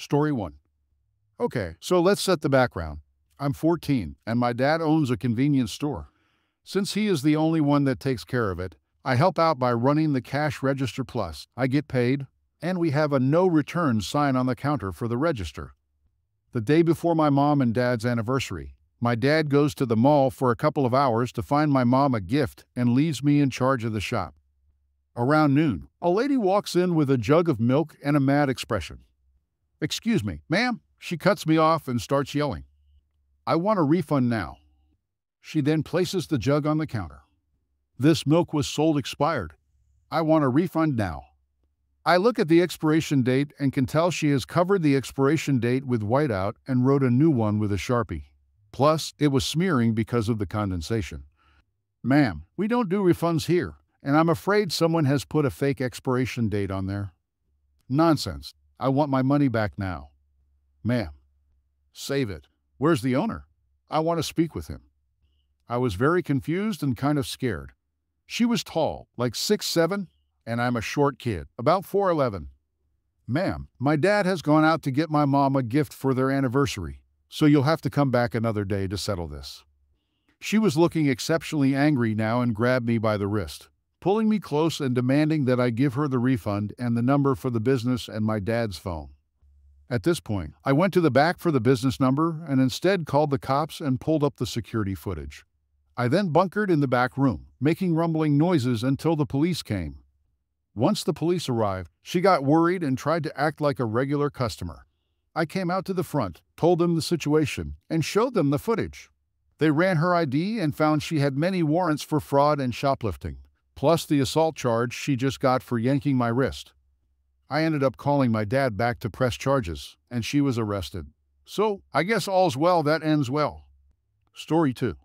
Story 1. Okay, so let's set the background. I'm 14, and my dad owns a convenience store. Since he is the only one that takes care of it, I help out by running the cash register plus. I get paid, and we have a no return sign on the counter for the register. The day before my mom and dad's anniversary, my dad goes to the mall for a couple of hours to find my mom a gift and leaves me in charge of the shop. Around noon, a lady walks in with a jug of milk and a mad expression. "Excuse me, ma'am," she cuts me off and starts yelling. "I want a refund now." She then places the jug on the counter. "This milk was sold expired. I want a refund now." I look at the expiration date and can tell she has covered the expiration date with whiteout and wrote a new one with a Sharpie. Plus, it was smearing because of the condensation. "Ma'am, we don't do refunds here, and I'm afraid someone has put a fake expiration date on there." "Nonsense. I want my money back now." "Ma'am." "Save it. Where's the owner? I want to speak with him." I was very confused and kind of scared. She was tall, like 6'7", and I'm a short kid, about 4'11". "Ma'am, my dad has gone out to get my mom a gift for their anniversary, so you'll have to come back another day to settle this." She was looking exceptionally angry now and grabbed me by the wrist, pulling me close and demanding that I give her the refund and the number for the business and my dad's phone. At this point, I went to the back for the business number and instead called the cops and pulled up the security footage. I then bunkered in the back room, making rumbling noises until the police came. Once the police arrived, she got worried and tried to act like a regular customer. I came out to the front, told them the situation, and showed them the footage. They ran her ID and found she had many warrants for fraud and shoplifting, plus the assault charge she just got for yanking my wrist. I ended up calling my dad back to press charges, and she was arrested. So, I guess all's well that ends well. Story 2.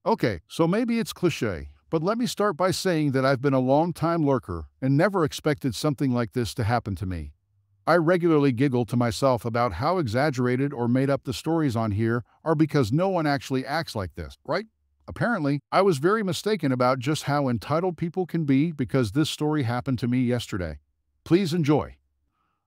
Okay, so maybe it's cliché, but let me start by saying that I've been a long-time lurker and never expected something like this to happen to me. I regularly giggle to myself about how exaggerated or made up the stories on here are because no one actually acts like this, right? Apparently, I was very mistaken about just how entitled people can be because this story happened to me yesterday. Please enjoy.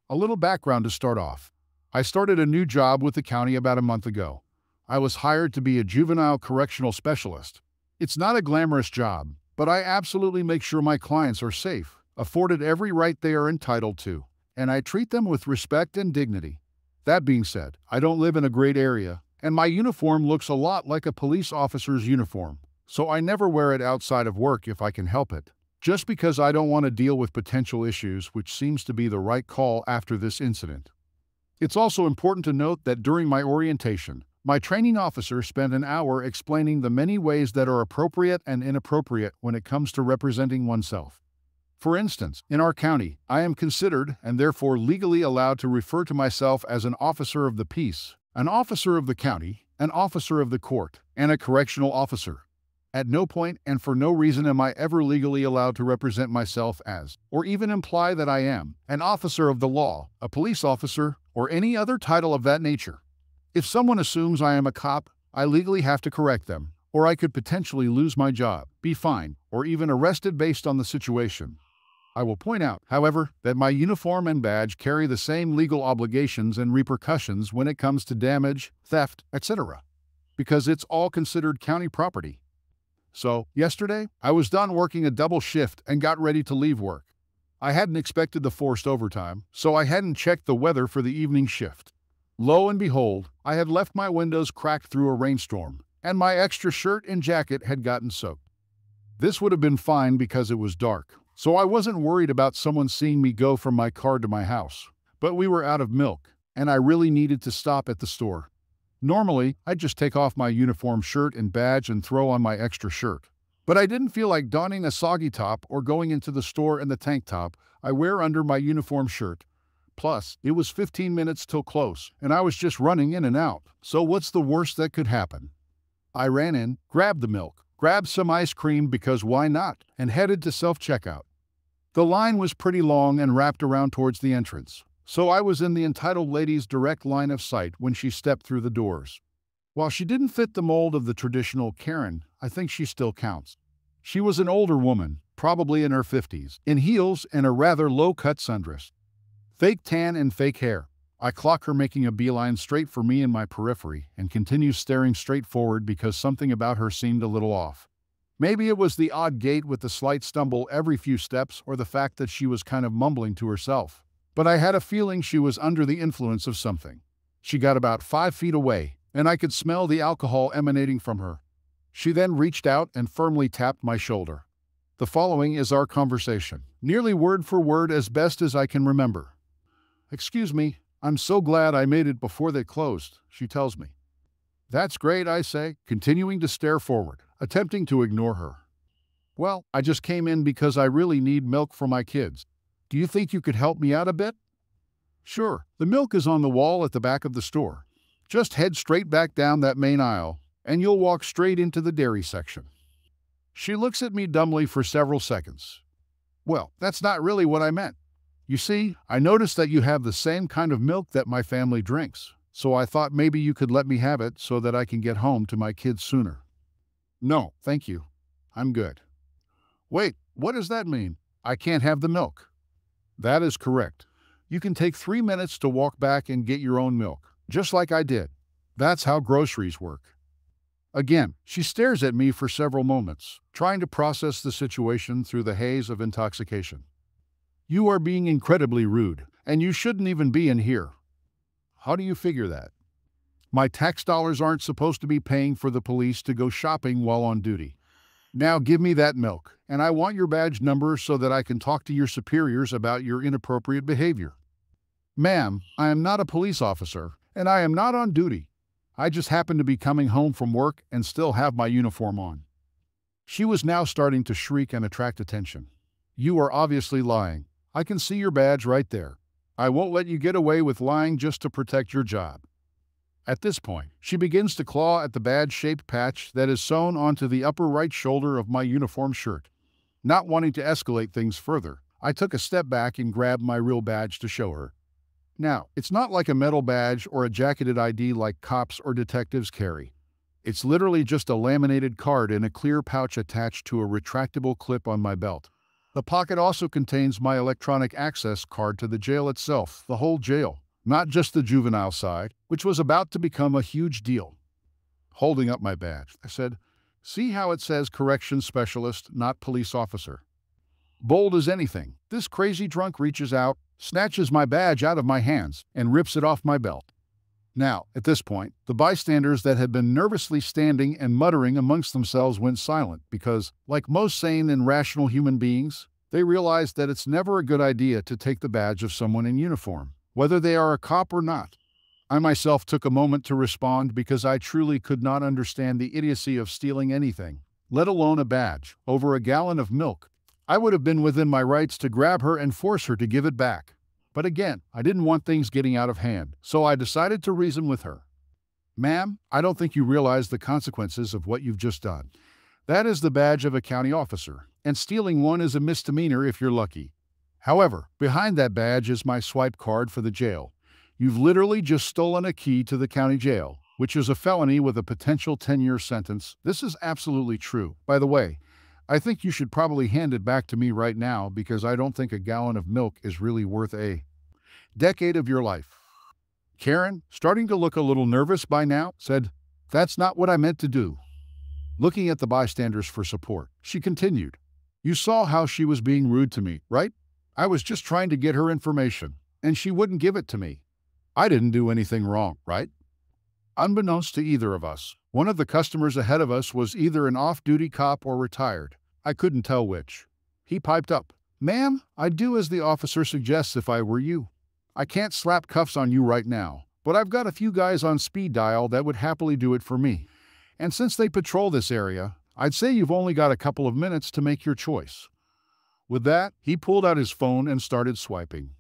A little background to start off. I started a new job with the county about a month ago. I was hired to be a juvenile correctional specialist. It's not a glamorous job, but I absolutely make sure my clients are safe, afforded every right they are entitled to, and I treat them with respect and dignity. That being said, I don't live in a great area, and my uniform looks a lot like a police officer's uniform, so I never wear it outside of work if I can help it, just because I don't want to deal with potential issues, which seems to be the right call after this incident. It's also important to note that during my orientation, my training officer spent an hour explaining the many ways that are appropriate and inappropriate when it comes to representing oneself. For instance, in our county, I am considered and therefore legally allowed to refer to myself as an officer of the peace, an officer of the county, an officer of the court, and a correctional officer. At no point and for no reason am I ever legally allowed to represent myself as, or even imply that I am, an officer of the law, a police officer, or any other title of that nature. If someone assumes I am a cop, I legally have to correct them, or I could potentially lose my job, be fined, or even arrested based on the situation. I will point out, however, that my uniform and badge carry the same legal obligations and repercussions when it comes to damage, theft, etc., because it's all considered county property. So, yesterday, I was done working a double shift and got ready to leave work. I hadn't expected the forced overtime, so I hadn't checked the weather for the evening shift. Lo and behold, I had left my windows cracked through a rainstorm, and my extra shirt and jacket had gotten soaked. This would have been fine because it was dark, so I wasn't worried about someone seeing me go from my car to my house. But we were out of milk, and I really needed to stop at the store. Normally, I'd just take off my uniform shirt and badge and throw on my extra shirt. But I didn't feel like donning a soggy top or going into the store in the tank top I wear under my uniform shirt. Plus, it was 15 minutes till close, and I was just running in and out, so what's the worst that could happen? I ran in, grabbed the milk, grabbed some ice cream because why not, and headed to self-checkout. The line was pretty long and wrapped around towards the entrance, so I was in the entitled lady's direct line of sight when she stepped through the doors. While she didn't fit the mold of the traditional Karen, I think she still counts. She was an older woman, probably in her 50s, in heels and a rather low-cut sundress. Fake tan and fake hair. I clock her making a beeline straight for me in my periphery and continue staring straight forward because something about her seemed a little off. Maybe it was the odd gait with the slight stumble every few steps or the fact that she was kind of mumbling to herself. But I had a feeling she was under the influence of something. She got about 5 feet away, and I could smell the alcohol emanating from her. She then reached out and firmly tapped my shoulder. The following is our conversation, nearly word for word as best as I can remember. "Excuse me, I'm so glad I made it before they closed," she tells me. "That's great," I say, continuing to stare forward, attempting to ignore her. "Well, I just came in because I really need milk for my kids. Do you think you could help me out a bit?" "Sure, the milk is on the wall at the back of the store. Just head straight back down that main aisle, and you'll walk straight into the dairy section." She looks at me dumbly for several seconds. "Well, that's not really what I meant. You see, I noticed that you have the same kind of milk that my family drinks, so I thought maybe you could let me have it so that I can get home to my kids sooner." "No, thank you. I'm good." "Wait, what does that mean? I can't have the milk?" "That is correct. You can take 3 minutes to walk back and get your own milk, just like I did. That's how groceries work." Again, she stares at me for several moments, trying to process the situation through the haze of intoxication. "You are being incredibly rude, and you shouldn't even be in here." "How do you figure that?" "My tax dollars aren't supposed to be paying for the police to go shopping while on duty. Now give me that milk, and I want your badge number so that I can talk to your superiors about your inappropriate behavior." "Ma'am, I am not a police officer, and I am not on duty. I just happen to be coming home from work and still have my uniform on." She was now starting to shriek and attract attention. "You are obviously lying. I can see your badge right there. I won't let you get away with lying just to protect your job." At this point, she begins to claw at the badge-shaped patch that is sewn onto the upper right shoulder of my uniform shirt. Not wanting to escalate things further, I took a step back and grabbed my real badge to show her. Now, it's not like a metal badge or a jacketed ID like cops or detectives carry. It's literally just a laminated card in a clear pouch attached to a retractable clip on my belt. The pocket also contains my electronic access card to the jail itself, the whole jail, not just the juvenile side, which was about to become a huge deal. Holding up my badge, I said, "See how it says corrections specialist, not police officer?" Bold as anything, this crazy drunk reaches out, snatches my badge out of my hands, and rips it off my belt. Now, at this point, the bystanders that had been nervously standing and muttering amongst themselves went silent because, like most sane and rational human beings, they realized that it's never a good idea to take the badge of someone in uniform, whether they are a cop or not. I myself took a moment to respond because I truly could not understand the idiocy of stealing anything, let alone a badge, over a gallon of milk. I would have been within my rights to grab her and force her to give it back. But again, I didn't want things getting out of hand, so I decided to reason with her. "Ma'am, I don't think you realize the consequences of what you've just done. That is the badge of a county officer, and stealing one is a misdemeanor if you're lucky. However, behind that badge is my swipe card for the jail. You've literally just stolen a key to the county jail, which is a felony with a potential 10-year sentence. This is absolutely true. By the way, I think you should probably hand it back to me right now because I don't think a gallon of milk is really worth a decade of your life." Karen, starting to look a little nervous by now, said, "That's not what I meant to do." Looking at the bystanders for support, she continued, "You saw how she was being rude to me, right? I was just trying to get her information, and she wouldn't give it to me. I didn't do anything wrong, right?" Unbeknownst to either of us, one of the customers ahead of us was either an off-duty cop or retired. I couldn't tell which. He piped up, "Ma'am, I'd do as the officer suggests if I were you. I can't slap cuffs on you right now, but I've got a few guys on speed dial that would happily do it for me. And since they patrol this area, I'd say you've only got a couple of minutes to make your choice." With that, he pulled out his phone and started swiping.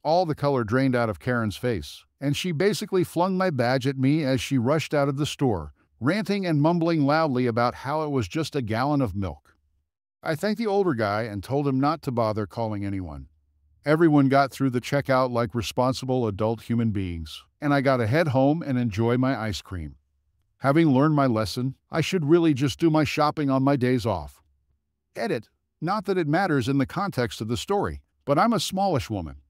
All the color drained out of Karen's face, and she basically flung my badge at me as she rushed out of the store, ranting and mumbling loudly about how it was just a gallon of milk. I thanked the older guy and told him not to bother calling anyone. Everyone got through the checkout like responsible adult human beings, and I got to head home and enjoy my ice cream. Having learned my lesson, I should really just do my shopping on my days off. Edit. Not that it matters in the context of the story, but I'm a smallish woman.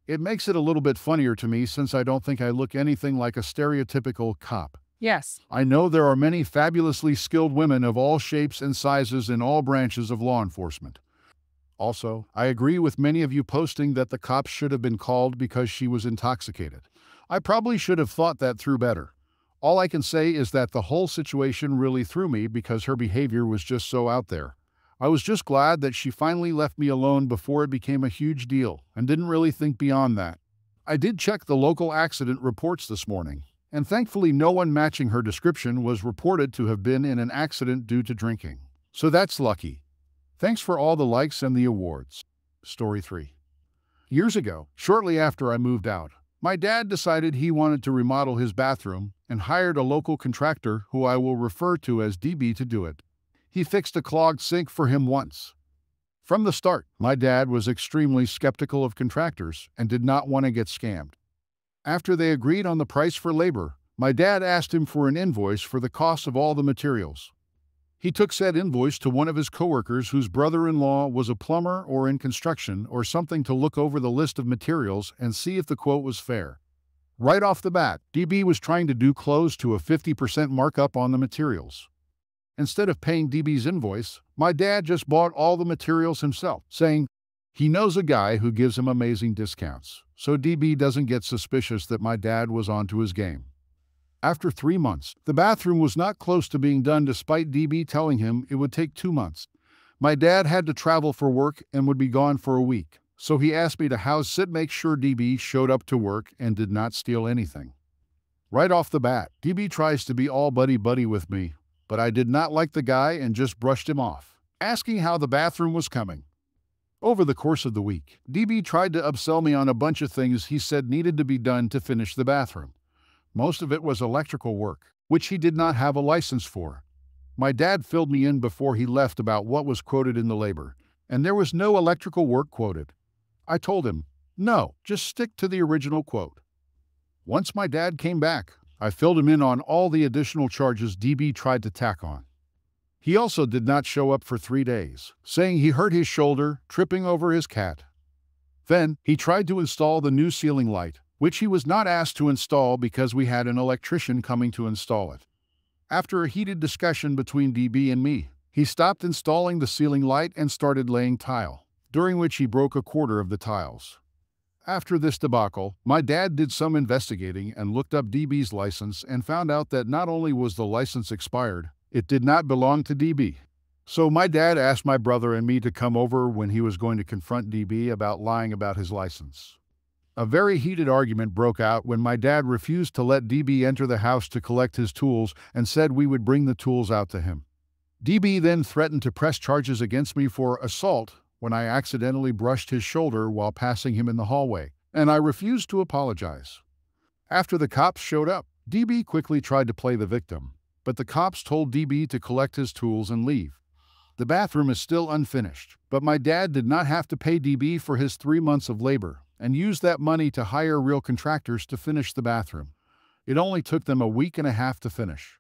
It makes it a little bit funnier to me since I don't think I look anything like a stereotypical cop. Yes. I know there are many fabulously skilled women of all shapes and sizes in all branches of law enforcement. Also, I agree with many of you posting that the cops should have been called because she was intoxicated. I probably should have thought that through better. All I can say is that the whole situation really threw me because her behavior was just so out there. I was just glad that she finally left me alone before it became a huge deal and didn't really think beyond that. I did check the local accident reports this morning, and thankfully no one matching her description was reported to have been in an accident due to drinking. So that's lucky. Thanks for all the likes and the awards. Story 3. Years ago, shortly after I moved out, my dad decided he wanted to remodel his bathroom and hired a local contractor who I will refer to as DB to do it. He fixed a clogged sink for him once. From the start, my dad was extremely skeptical of contractors and did not want to get scammed. After they agreed on the price for labor, my dad asked him for an invoice for the cost of all the materials. He took said invoice to one of his coworkers whose brother-in-law was a plumber or in construction or something to look over the list of materials and see if the quote was fair. Right off the bat, DB was trying to do close to a 50% markup on the materials. Instead of paying DB's invoice, my dad just bought all the materials himself, saying he knows a guy who gives him amazing discounts, so DB doesn't get suspicious that my dad was onto his game. After 3 months, the bathroom was not close to being done despite DB telling him it would take 2 months. My dad had to travel for work and would be gone for a week, so he asked me to house sit make sure DB showed up to work and did not steal anything. Right off the bat, DB tries to be all buddy-buddy with me, but I did not like the guy and just brushed him off, asking how the bathroom was coming. Over the course of the week, DB tried to upsell me on a bunch of things he said needed to be done to finish the bathroom. Most of it was electrical work, which he did not have a license for. My dad filled me in before he left about what was quoted in the labor, and there was no electrical work quoted. I told him, no, just stick to the original quote. Once my dad came back, I filled him in on all the additional charges DB tried to tack on. He also did not show up for 3 days, saying he hurt his shoulder tripping over his cat. Then, he tried to install the new ceiling light, which he was not asked to install because we had an electrician coming to install it. After a heated discussion between DB and me, he stopped installing the ceiling light and started laying tile, during which he broke a quarter of the tiles. After this debacle, my dad did some investigating and looked up DB's license and found out that not only was the license expired, it did not belong to DB. So my dad asked my brother and me to come over when he was going to confront DB about lying about his license. A very heated argument broke out when my dad refused to let DB enter the house to collect his tools and said we would bring the tools out to him. DB then threatened to press charges against me for assault when I accidentally brushed his shoulder while passing him in the hallway, and I refused to apologize. After the cops showed up, DB quickly tried to play the victim, but the cops told DB to collect his tools and leave. The bathroom is still unfinished, but my dad did not have to pay DB for his 3 months of labor and used that money to hire real contractors to finish the bathroom. It only took them a week and a half to finish.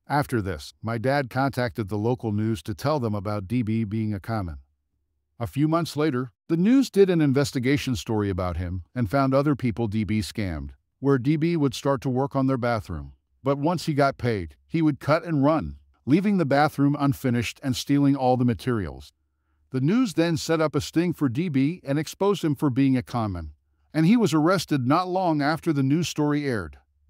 After this, my dad contacted the local news to tell them about DB being a con. A few months later, the news did an investigation story about him and found other people DB scammed, where DB would start to work on their bathroom. But once he got paid, he would cut and run, leaving the bathroom unfinished and stealing all the materials. The news then set up a sting for DB and exposed him for being a con man, and he was arrested not long after the news story aired.